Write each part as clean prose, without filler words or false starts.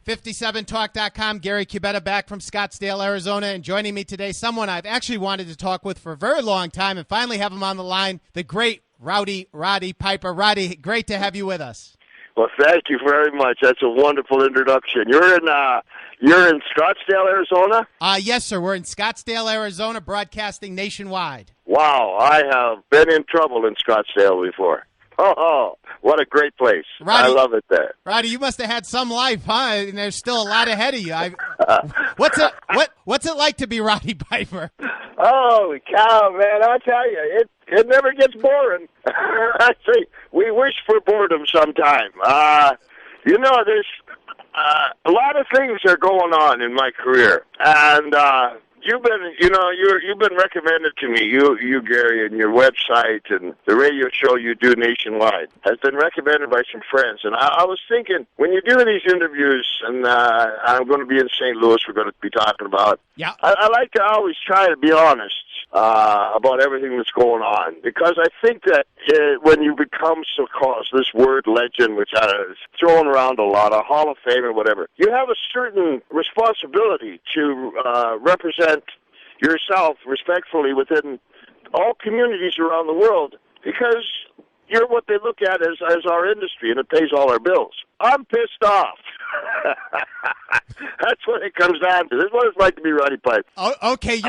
57talk.com, Gary Cubetta back from Scottsdale, Arizona, and joining me today, someone I've actually wanted to talk with for a very long time and finally have him on the line, the great Rowdy Roddy Piper. Roddy, great to have you with us. Well, thank you very much. That's a wonderful introduction. You're in Scottsdale, Arizona? Yes, sir. We're in Scottsdale, Arizona, broadcasting nationwide. Wow, I have been in trouble in Scottsdale before. Oh, what a great place. Roddy, I love it there. Roddy, you must have had some life, huh? And there's still a lot ahead of you. What's it like to be Roddy Piper? Holy cow, man, I'll tell you, it never gets boring. Actually, we wish for boredom sometime. There's a lot of things are going on in my career, and you've been recommended to me, you Gary, and your website and the radio show you do nationwide has been recommended by some friends. And I was thinking, when you do these interviews, and I'm going to be in St. Louis, we're going to be talking about. Yeah. I like to always try to be honest about everything that's going on, because I think that when you become this word legend, which is thrown around a lot, a Hall of Fame or whatever, you have a certain responsibility to represent yourself respectfully within all communities around the world, because you're what they look at as our industry, and it pays all our bills. I'm pissed off. That's what it comes down to. This is what it's like to be Roddy Piper. Oh, okay.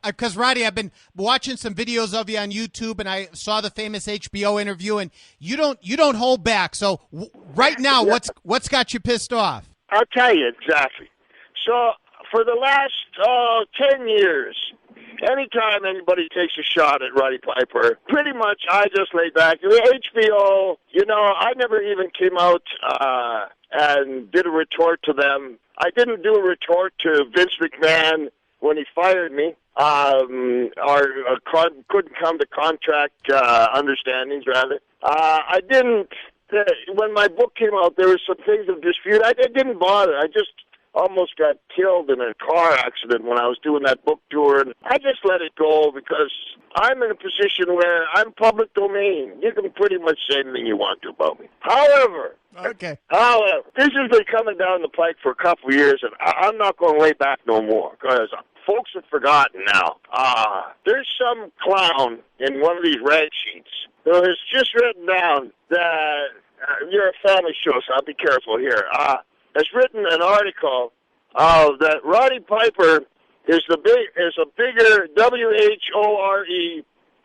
Because Roddy, I've been watching some videos of you on YouTube, and I saw the famous HBO interview, and you don't hold back. So right now, Yeah. what's got you pissed off? I'll tell you exactly. So for the last 10 years, anytime anybody takes a shot at Roddy Piper, pretty much I just lay back. The HBO, I never even came out and did a retort to them. I didn't do a retort to Vince McMahon when he fired me, couldn't come to contract understandings, rather. I didn't, when my book came out, there were some things of dispute. I didn't bother. I just almost got killed in a car accident when I was doing that book tour, and I just let it go because I'm in a position where I'm public domain. You can pretty much say anything you want to about me. However, this has been coming down the pike for a couple of years, and I'm not going to lay back no more, because folks have forgotten now. There's some clown in one of these rag sheets who has just written down that you're a family show, so I'll be careful here. Has written an article that Roddy Piper is a bigger WHORE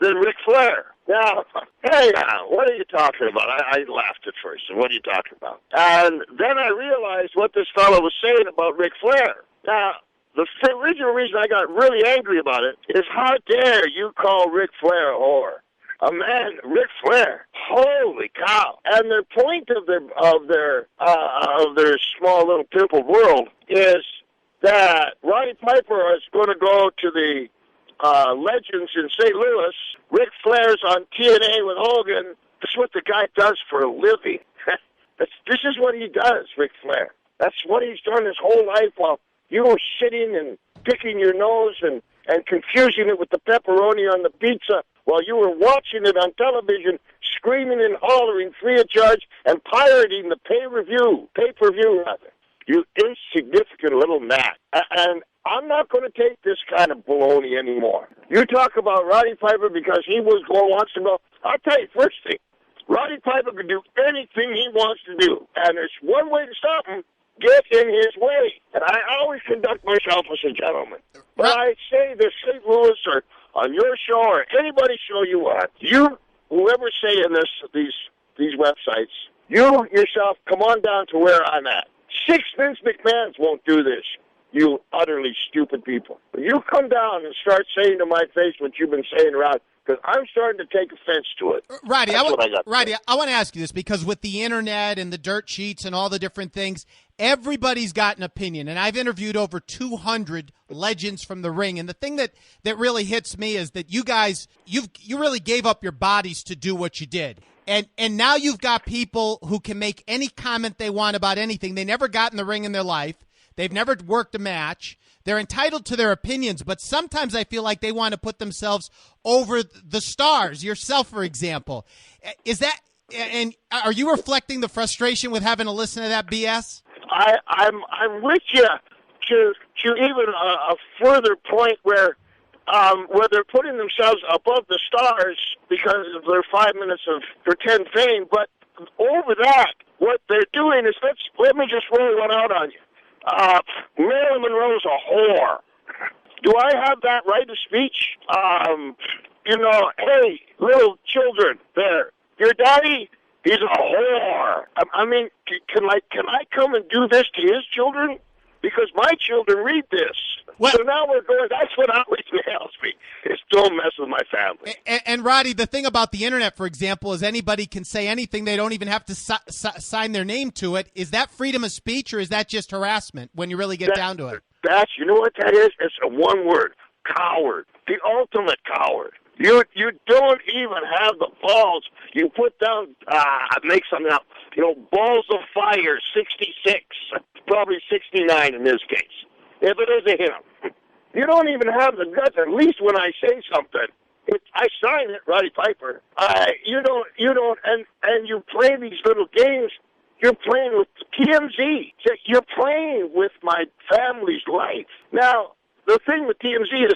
than Ric Flair. Now, hey, what are you talking about? I laughed at first. What are you talking about? And then I realized what this fellow was saying about Ric Flair. Now, the original reason I got really angry about it is, how dare you call Ric Flair a whore? A man, Ric Flair. Holy cow! And the point of their small little pimple world is that Roddy Piper is going to go to the Legends in St. Louis. Ric Flair's on TNA with Hogan. That's what the guy does for a living. This is what he does, Ric Flair. That's what he's done his whole life, while you were sitting and picking your nose and confusing it with the pepperoni on the pizza, while you were watching it on television, screaming and hollering free of charge, and pirating the pay-per-view, rather. You insignificant little gnat. And I'm not going to take this kind of baloney anymore. You talk about Roddy Piper because he wants to go. I'll tell you, first thing, Roddy Piper can do anything he wants to do. And there's one way to stop him: get in his way. And I always conduct myself as a gentleman. But I say this St. Louis or on your show or anybody's show you want, whoever say in these websites, you yourself come on down to where I'm at. 6 Vince McMahons won't do this, you utterly stupid people. But you come down and start saying to my face what you've been saying around, because I'm starting to take offense to it. Roddy, I want to ask you this, because with the internet and the dirt sheets and all the different things, everybody's got an opinion. And I've interviewed over 200 legends from the ring. And the thing that really hits me is that you guys, you really gave up your bodies to do what you did. And now you've got people who can make any comment they want about anything. They never got in the ring in their life. They've never worked a match. They're entitled to their opinions, but sometimes I feel like they want to put themselves over the stars, yourself, for example. Is that, and are you reflecting the frustration with having to listen to that BS? I'm with you to even a further point where they're putting themselves above the stars because of their 5 minutes of pretend fame. But over that, what they're doing is let me just roll one out on you. Marilyn Monroe's a whore. Do I have that right of speech? Hey, little children, there, your daddy, he's a whore. I mean, can I come and do this to his children? Because my children read this. Well, so now we're going, that's what always nails me, is don't mess with my family. And Roddy, the thing about the internet, for example, is anybody can say anything. They don't even have to sign their name to it. Is that freedom of speech, or is that just harassment when you really get down to it? You know what that is? It's a one word, coward. The ultimate coward. You don't even have the balls. You put down, make something up, balls of fire, 66, probably 69 in this case, if it is a him. You don't even have the guts, at least when I say something. I sign it, Roddy Piper. You don't, and you play these little games. You're playing with TMZ. You're playing with my family's life. Now, the thing with TMZ is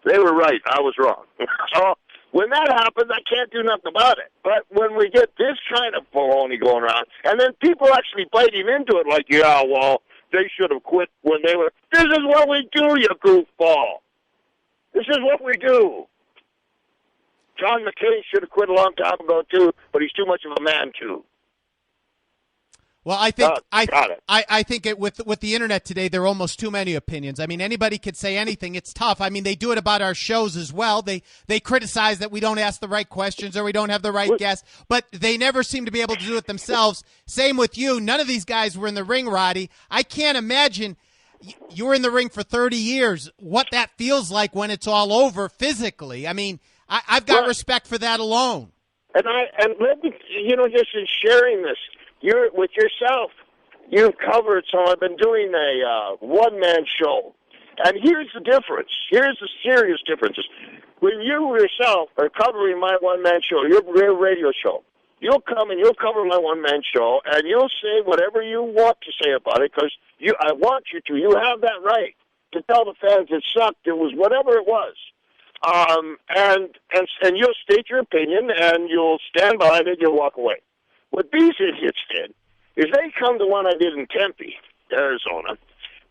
they were right. I was wrong. So when that happens, I can't do nothing about it. But when we get this kind of baloney going around, and then people actually biting into it like, yeah, well, they should have quit when they were. This is what we do, you goofball. This is what we do. John McCain should have quit a long time ago, too, but he's too much of a man, too. Well, I think with the internet today, there are almost too many opinions. I mean, anybody could say anything. It's tough. I mean, they do it about our shows as well. They criticize that we don't ask the right questions or we don't have the right guests, but they never seem to be able to do it themselves. Same with you. None of these guys were in the ring, Roddy. I can't imagine you were in the ring for 30 years. What that feels like when it's all over physically. I mean, I've got respect for that alone. And let me, just in sharing this. You're with yourself. You've covered, so I've been doing a one-man show. And here's the difference. Here's the serious difference. When you yourself are covering my one-man show, your radio show, you'll come and you'll cover my one-man show, and you'll say whatever you want to say about it, because I want you to. You have that right to tell the fans it sucked. It was whatever it was. And you'll state your opinion, and you'll stand by it, and you'll walk away. What these idiots did is they come to one I did in Tempe, Arizona,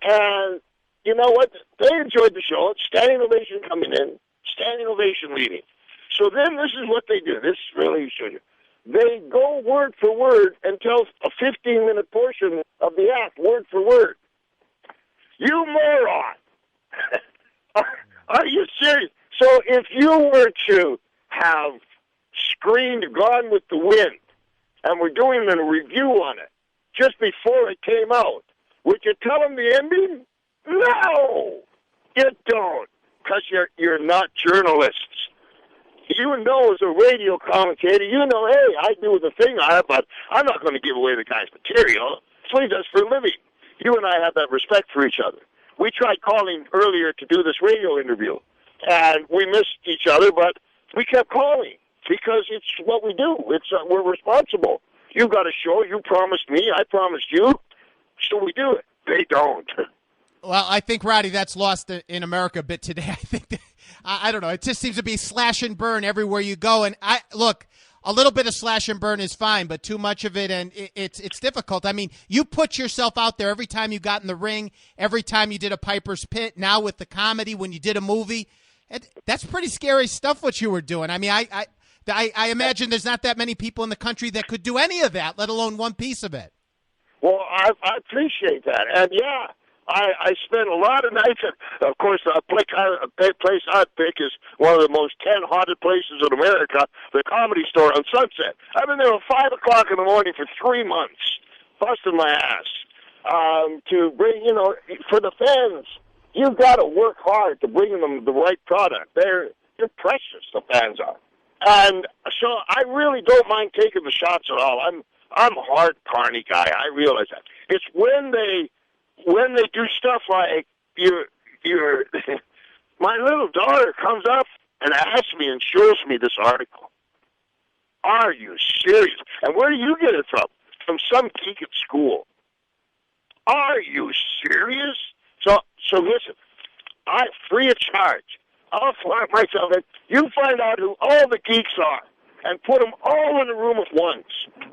and you know what? They enjoyed the show. Standing ovation coming in, standing ovation leaving. So then this is what they do. This really should you. They go word for word and tell a 15-minute portion of the act, word for word. You moron! Are you serious? So if you were to have screened Gone with the Wind, and we're doing a review on it just before it came out, would you tell them the ending? No, you don't, because you're not journalists. You know, as a radio commentator, hey, I do the thing I have, but I'm not going to give away the guy's material. That's what he does for a living. You and I have that respect for each other. We tried calling earlier to do this radio interview, and we missed each other, but we kept calling. Because it's what we do. We're responsible. You've got a show. You promised me. I promised you. So we do it. They don't. Well, I think, Roddy, that's lost in America a bit today. I think I don't know. It just seems to be slash and burn everywhere you go. And look, a little bit of slash and burn is fine, but too much of it, and it's difficult. I mean, you put yourself out there every time you got in the ring, every time you did a Piper's Pit, now with the comedy, when you did a movie. That's pretty scary stuff what you were doing. I mean, I imagine there's not that many people in the country that could do any of that, let alone one piece of it. Well, I appreciate that. And, yeah, I spent a lot of nights. Of course, a place I'd pick is one of the most 10 haunted places in America, the Comedy Store on Sunset. I've been there at 5 o'clock in the morning for 3 months, busting my ass to bring, for the fans. You've got to work hard to bring them the right product. They're precious, the fans are. And so I really don't mind taking the shots at all. I'm a hard carny guy. I realize that. It's when they do stuff like my little daughter comes up and asks me and shows me this article. Are you serious? And where do you get it from? From some geek at school. Are you serious? So listen, free of charge. I'll fly myself in. You find out who all the geeks are and put them all in a room at once.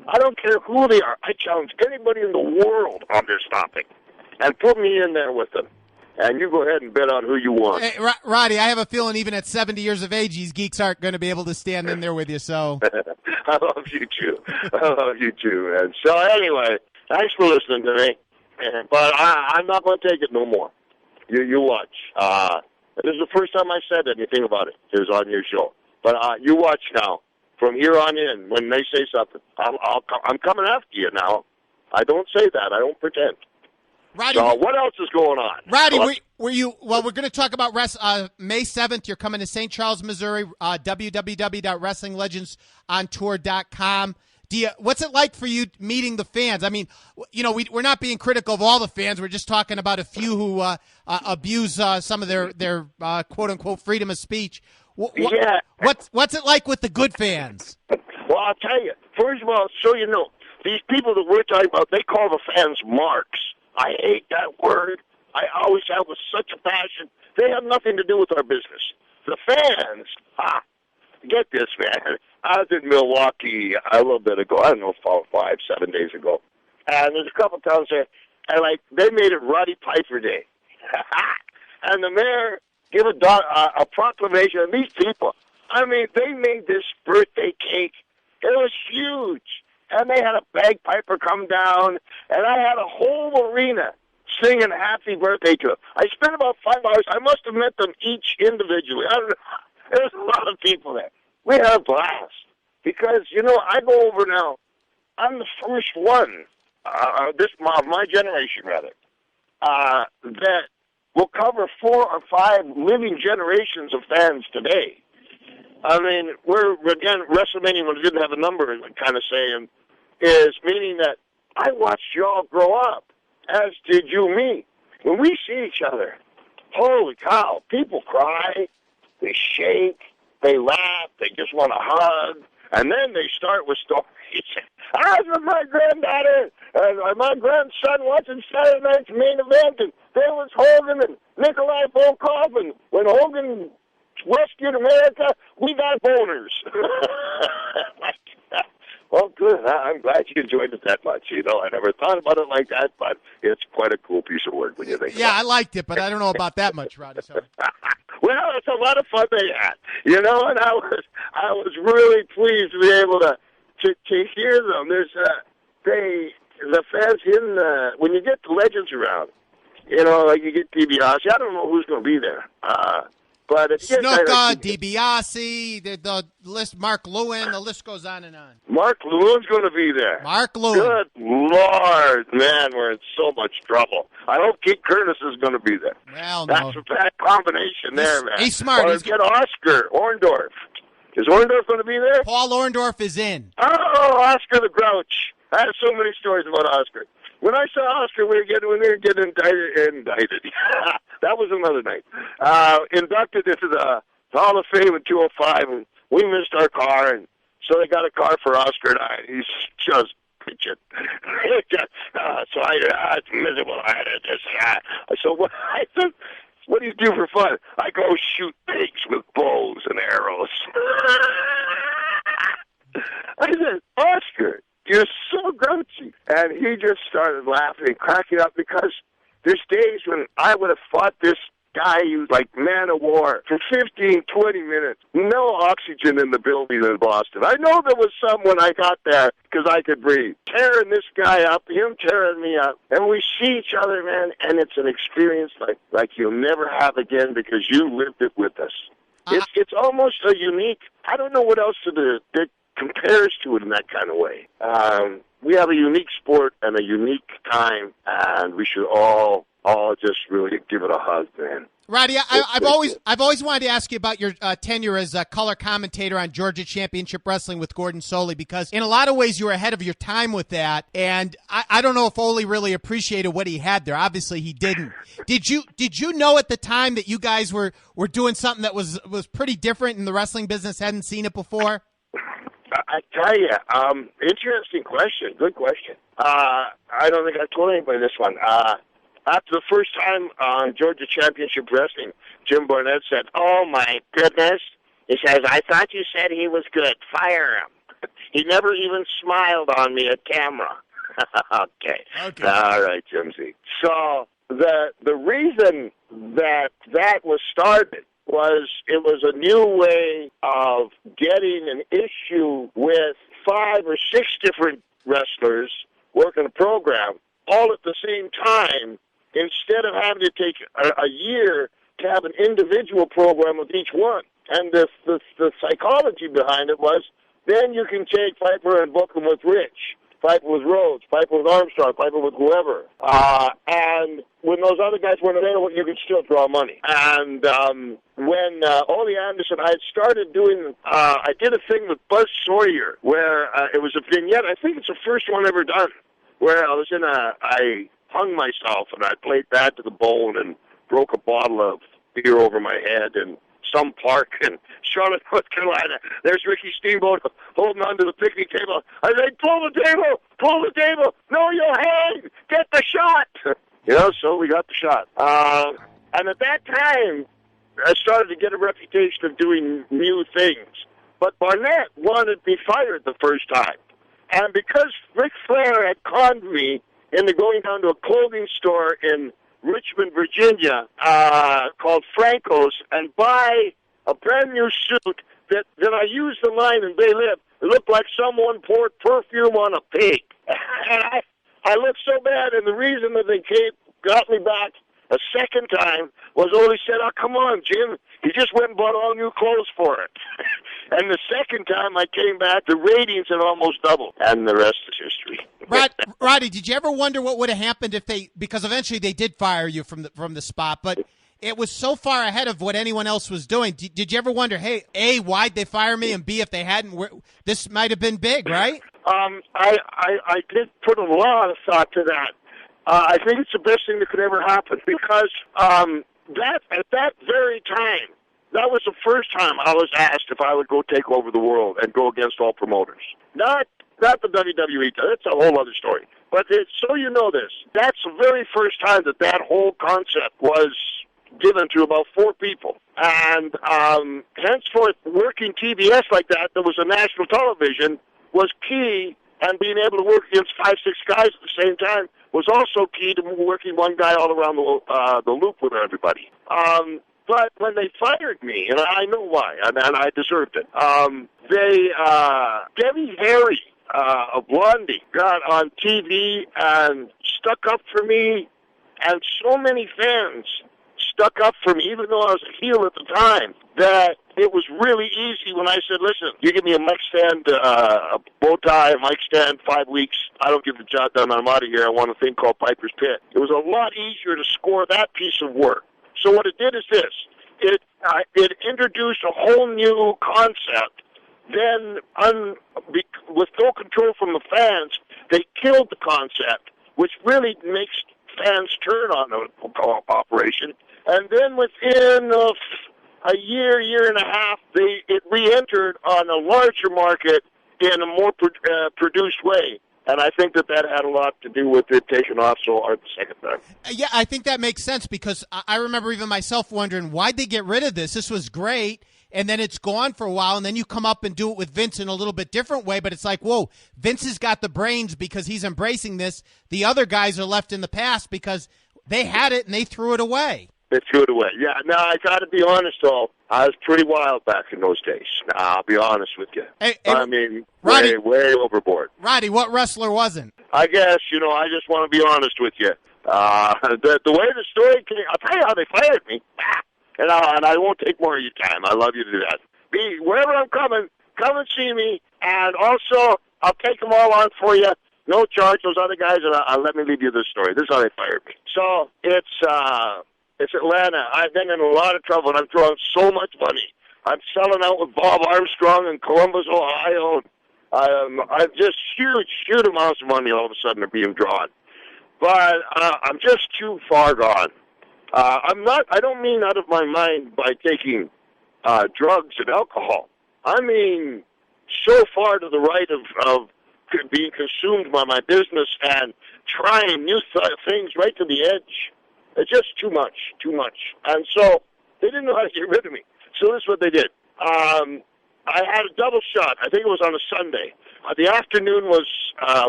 I don't care who they are. I challenge anybody in the world on this topic and put me in there with them. And you go ahead and bet on who you want. Hey, Roddy, I have a feeling even at 70 years of age, these geeks aren't going to be able to stand in there with you. So I love you too. Man. So anyway, thanks for listening to me. But I'm not going to take it no more. You watch. This is the first time I said anything about it. It was on your show. But you watch now. From here on in, when they say something, I'm coming after you now. I don't say that. I don't pretend. Roddy, so what else is going on? Roddy, were you? Well, we're going to talk about May 7th. You're coming to St. Charles, Missouri. www.wrestlinglegendsontour.com. What's it like for you meeting the fans? I mean, we're not being critical of all the fans. We're just talking about a few who abuse some of their quote unquote freedom of speech. Yeah. What's it like with the good fans? Well, I'll tell you. First of all, so you know, these people that we're talking about, they call the fans marks. I hate that word. I always have with such a passion. They have nothing to do with our business. The fans, get this, man. I was in Milwaukee a little bit ago. I don't know, 7 days ago. And there's a couple towns there, and they made it Roddy Piper Day. And the mayor gave a proclamation. And these people, I mean, they made this birthday cake. It was huge. And they had a bagpiper come down, and I had a whole arena singing happy birthday to him. I spent about 5 hours. I must have met them each individually. I don't know. There was a lot of people there. We had a blast. Because, I go over now. I'm the first one, my generation, rather, that will cover 4 or 5 living generations of fans today. I mean, WrestleMania, when it didn't have a number, kind of saying, is meaning that I watched y'all grow up, as did you me. When we see each other, holy cow, people cry, they shake, they laugh, they just want to hug, and then they start with stories. I was with my granddaughter and my grandson watching Saturday night's main event, and there was Hogan and Nikolai Volkov, and when Hogan rescued America, we got boners. Well, good. I'm glad you enjoyed it that much. I never thought about it like that, but it's quite a cool piece of work when you think about it. Yeah, I liked it, but I don't know about that much, Roddy. Sorry. Well, it's a lot of fun they had, and I was really pleased to be able to hear them. There's the fans when you get the legends around, like you get DiBiase. I don't know who's going to be there. But it's Snuka, DiBiase, the list, Mark Lewin, the list goes on and on. Mark Lewin's going to be there. Mark Lewin. Good Lord, man, we're in so much trouble. I hope Keith Curtis is going to be there. Well, That's a bad combination there, man. He's smart. Or get Oscar Orndorff. Is Orndorff going to be there? Paul Orndorff is in. Oh, Oscar the Grouch. I have so many stories about Oscar. When I saw Oscar, we were getting indicted. That was another night. Inducted into the Hall of Fame in 205, and we missed our car, and so they got a car for Oscar and I. He's just pitching. So it's miserable. So I said, what do you do for fun? I go shoot pigs with bows and arrows. I said, Oscar, you're so grouchy. And he just started laughing and cracking up because there's days when I would have fought this guy, he was like man of war, for 15, 20 minutes. No oxygen in the building in Boston. I know there was some when I got there because I could breathe. Tearing this guy up, him tearing me up. And we see each other, man, and it's an experience like you'll never have again because you lived it with us. It's almost a unique, I don't know what else to do that compares to it in that kind of way. We have a unique sport and a unique time, and we should all just really give it a hug, man. Roddy, I've always wanted to ask you about your tenure as a color commentator on Georgia Championship Wrestling with Gordon Soley, because in a lot of ways you were ahead of your time with that, and I don't know if Ole really appreciated what he had there. Obviously, he didn't. Did you know at the time that you guys were doing something that was pretty different in the wrestling business? Hadn't seen it before. I tell you, interesting question. Good question. I don't think I told anybody this one. After the first time on Georgia Championship Wrestling, Jim Barnett said, "Oh my goodness," he says, "I thought you said he was good. Fire him." He never even smiled on me at camera. Okay. All right, Jimsy. So the reason that was started was it was a new way of getting an issue with 5 or 6 different wrestlers working a program all at the same time, instead of having to take a year to have an individual program with each one. And the psychology behind it was, then you can take Piper and book him with Rich, Piper with Rhodes, Piper with Armstrong, Piper with whoever. And when those other guys weren't available, you could still draw money. And when Ole Anderson, I had started doing, I did a thing with Buzz Sawyer where it was a vignette. I think it's the first one ever done, where I hung myself and I played bad to the bone and broke a bottle of beer over my head in some park in Charlotte, North Carolina. There's Ricky Steamboat holding onto the picnic table. I said, pull the table. No, you'll hang. Get the shot. So we got the shot. And at that time, I started to get a reputation of doing new things. But Barnett wanted me fired the first time. And because Ric Flair had conned me into going down to a clothing store in Richmond, Virginia, called Franco's, and buy a brand new suit that I used the line in Bay Live. It looked like someone poured perfume on a pig. And I looked so bad, and the reason that they got me back a second time was Ole said, "Oh, come on, Jim. He just went and bought all new clothes for it." And the second time I came back, the ratings had almost doubled. And the rest is history. Roddy, did you ever wonder what would have happened if because eventually they did fire you from the spot, but it was so far ahead of what anyone else was doing. Did you ever wonder, hey, A, why'd they fire me, and B, if they hadn't, this might have been big, right? I did put a lot of thought to that. I think it's the best thing that could ever happen, because at that very time, that was the first time I was asked if I would go take over the world and go against all promoters. Not the WWE. That's a whole other story. But so you know this, that's the very first time that whole concept was given to about 4 people. And henceforth, working TBS like that was a national television, was key, and being able to work against 5, 6 guys at the same time was also key to working one guy all around the loop with everybody. But when they fired me, and I know why, and I deserved it, Debbie Harry of Blondie got on TV and stuck up for me, and so many fans stuck up for me, even though I was a heel at the time, that it was really easy when I said, "Listen, you give me a mic stand, a bow tie, a mic stand, 5 weeks, I don't give the job done, I'm out of here, I want a thing called Piper's Pit." It was a lot easier to score that piece of work. So what it did is this. It introduced a whole new concept. Then, with no control from the fans, they killed the concept, which really makes fans turn on the operation. And then within a year and a half, it re-entered on a larger market in a more produced way. And I think that had a lot to do with it taking off so hard the second time. Yeah, I think that makes sense, because I remember even myself wondering, why'd they get rid of this? This was great, and then it's gone for a while, and then you come up and do it with Vince in a little bit different way, but it's like, whoa, Vince has got the brains because he's embracing this. The other guys are left in the past because they had it and they threw it away. They threw it away. Yeah, no, I got to be honest, though. I was pretty wild back in those days. I'll be honest with you. I mean, Roddy, way overboard. Roddy, what wrestler wasn't? I guess, I just want to be honest with you. The way the story came, I'll tell you how they fired me. And I won't take more of your time. I love you to do that. Wherever I'm coming, come and see me. And also, I'll take them all on for you. No charge, those other guys, and let me leave you this story. This is how they fired me. So, it's Atlanta. I've been in a lot of trouble, and I'm throwing so much money. I'm selling out with Bob Armstrong in Columbus, Ohio. I'm just huge amounts of money all of a sudden are being drawn. But I'm just too far gone. I don't mean out of my mind by taking drugs and alcohol. I mean so far to the right of being consumed by my business and trying new things right to the edge. It's just too much. And so they didn't know how to get rid of me. So this is what they did. I had a double shot. I think it was on a Sunday. The afternoon was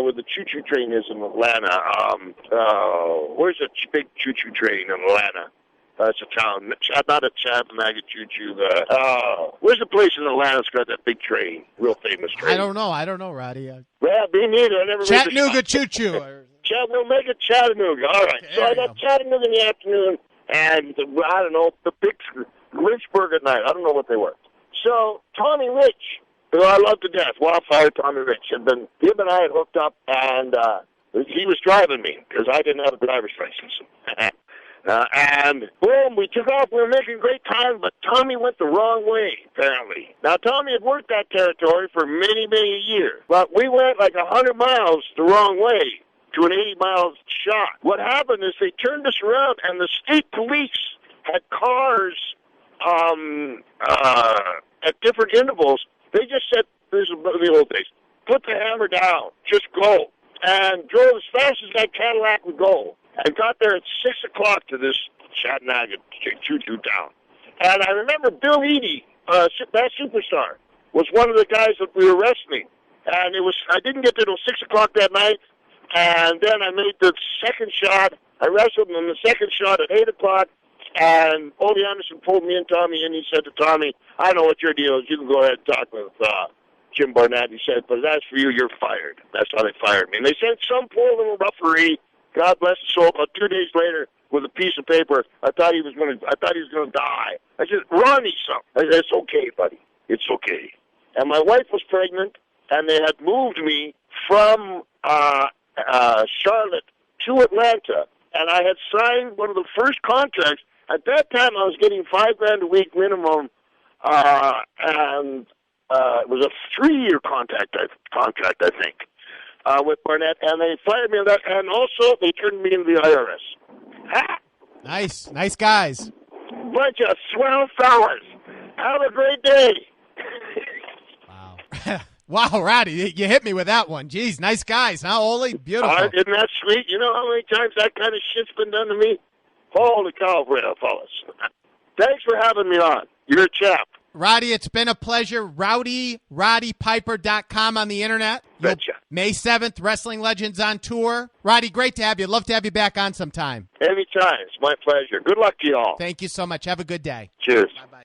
where the choo-choo train is in Atlanta. Where's the big choo-choo train in Atlanta? It's a town, not a Chattanooga choo-choo. Where's the place in Atlanta that's got that big train, real famous train? I don't know, Roddy. Well, me neither. I never Chattanooga choo-choo. We'll make it Chattanooga. All right. Okay, So I got Chattanooga in the afternoon, and I don't know, the big Lynchburg at night. I don't know what they were. So Tommy Rich, who I love to death, Wildfire Tommy Rich, him and I had hooked up, and he was driving me because I didn't have a driver's license. And boom, we took off. We were making great time, but Tommy went the wrong way, apparently. Now, Tommy had worked that territory for many, many years, but we went like 100 miles the wrong way to an 80-mile shot. What happened is they turned us around, and the state police had cars at different intervals. They just said, this is the old days, put the hammer down, just go, and drove as fast as that Cadillac would go. I got there at 6 o'clock to this Chattanooga choo-choo town. And I remember Bill Eadie, that superstar, was one of the guys that we were wrestling. And I didn't get there till 6 o'clock that night. And then I made the second shot. I wrestled him in the second shot at 8 o'clock. And Ole Anderson pulled me and Tommy in. He said to Tommy, I know what your deal is. You can go ahead and talk with Jim Barnett. He said, but as for you, you're fired. That's how they fired me. And they sent some poor little referee, God bless his soul, about 2 days later with a piece of paper. I thought he was going to die. I said, Ronnie, something. I said, it's okay, buddy. It's okay. And my wife was pregnant, and they had moved me from Charlotte to Atlanta, and I had signed one of the first contracts. At that time, I was getting $5,000 a week minimum, and it was a 3-year contract, I think. With Barnett, and they fired me on that, and also they turned me into the IRS. Ha! Nice guys. Bunch of swell fellas. Have a great day. Wow. Wow, Roddy, you hit me with that one. Jeez, nice guys, huh, Ole? Beautiful. Isn't that sweet? You know how many times that kind of shit's been done to me? Holy cow, fellas. Thanks for having me on. You're a chap. Roddy, it's been a pleasure. RowdyRoddyPiper.com on the internet. Betcha. May 7th, Wrestling Legends on tour. Roddy, great to have you. Love to have you back on sometime. Anytime. It's my pleasure. Good luck to you all. Thank you so much. Have a good day. Cheers. Bye-bye.